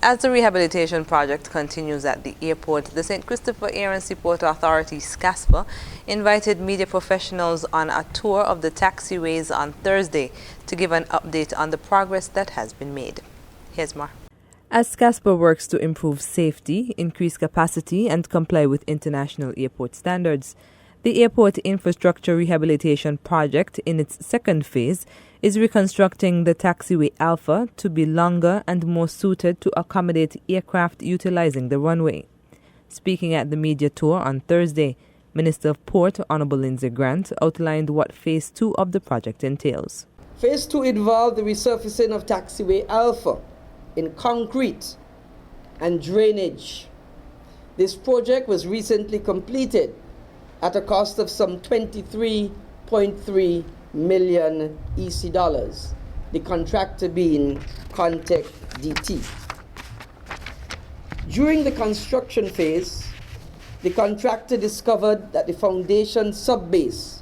As the rehabilitation project continues at the airport, the St. Christopher Air and Seaport Authority, SCASPA, invited media professionals on a tour of the taxiways on Thursday to give an update on the progress that has been made. Here's more. As SCASPA works to improve safety, increase capacity, and comply with international airport standards, the Airport Infrastructure Rehabilitation Project, in its second phase, is reconstructing the taxiway Alpha to be longer and more suited to accommodate aircraft utilizing the runway. Speaking at the media tour on Thursday, Minister of Port, Honorable Lindsay Grant, outlined what Phase 2 of the project entails. Phase 2 involved the resurfacing of taxiway Alpha in concrete and drainage. This project was recently completed at a cost of some 23.3 million EC dollars, the contractor being Contec DT. During the construction phase, the contractor discovered that the foundation subbase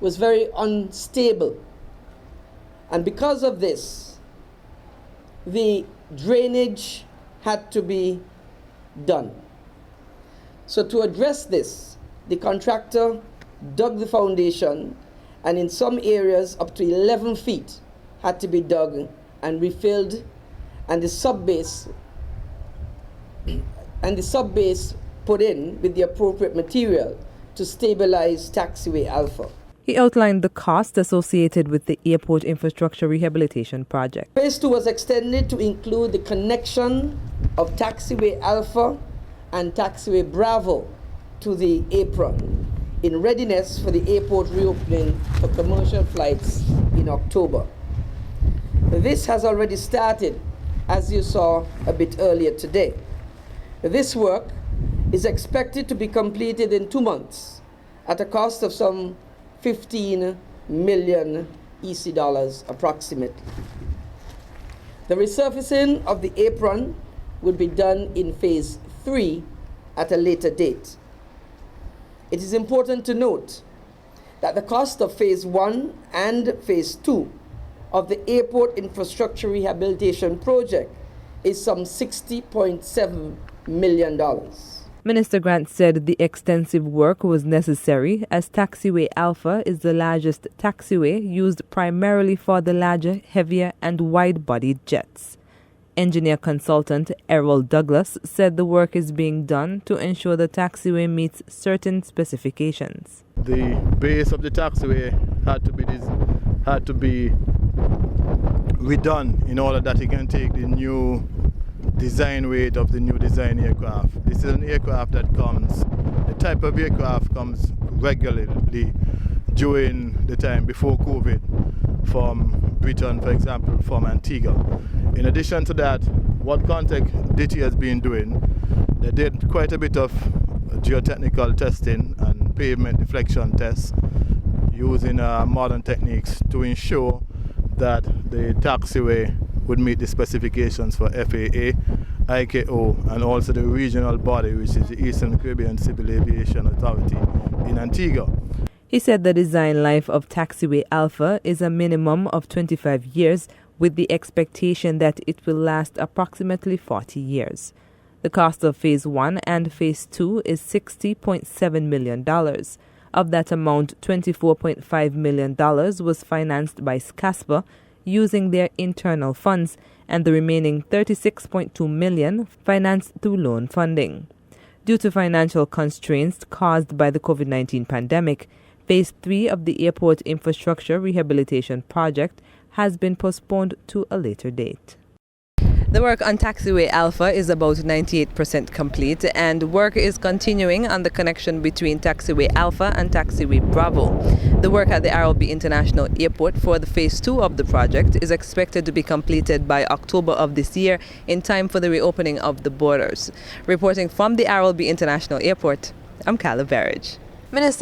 was very unstable, and because of this, the drainage had to be done. So to address this, the contractor dug the foundation, and in some areas up to 11 feet had to be dug and refilled, and the subbase put in with the appropriate material to stabilize taxiway Alpha. He outlined the cost associated with the Airport Infrastructure Rehabilitation Project. Phase 2 was extended to include the connection of taxiway Alpha and taxiway Bravo to the apron in readiness for the airport reopening for commercial flights in October. This has already started, as you saw a bit earlier today. This work is expected to be completed in 2 months at a cost of some 15 million EC dollars approximately. The resurfacing of the apron would be done in Phase 3 at a later date. It is important to note that the cost of Phase 1 and Phase 2 of the Airport Infrastructure Rehabilitation Project is some $60.7 million. Minister Grant said the extensive work was necessary as taxiway Alpha is the largest taxiway used primarily for the larger, heavier and wide-bodied jets. Engineer consultant Errol Douglas said the work is being done to ensure the taxiway meets certain specifications. The base of the taxiway had to be redone in order that it can take the new design weight of the new design aircraft. This is an aircraft that the type of aircraft comes regularly during the time before COVID from Britain, for example, from Antigua. In addition to that, what Contec DT has been doing, they did quite a bit of geotechnical testing and pavement deflection tests using modern techniques to ensure that the taxiway would meet the specifications for FAA, ICAO, and also the regional body, which is the Eastern Caribbean Civil Aviation Authority in Antigua. He said the design life of taxiway Alpha is a minimum of 25 years, with the expectation that it will last approximately 40 years. The cost of Phase 1 and Phase 2 is $60.7 million. Of that amount, $24.5 million was financed by SCASPA using their internal funds, and the remaining $36.2 million financed through loan funding. Due to financial constraints caused by the COVID-19 pandemic, Phase 3 of the Airport Infrastructure Rehabilitation Project has been postponed to a later date. The work on taxiway Alpha is about 98% complete, and work is continuing on the connection between taxiway Alpha and taxiway Bravo. The work at the RLB International Airport for the Phase 2 of the project is expected to be completed by October of this year, in time for the reopening of the borders. Reporting from the RLB International Airport, I'm Carla Berridge. Minister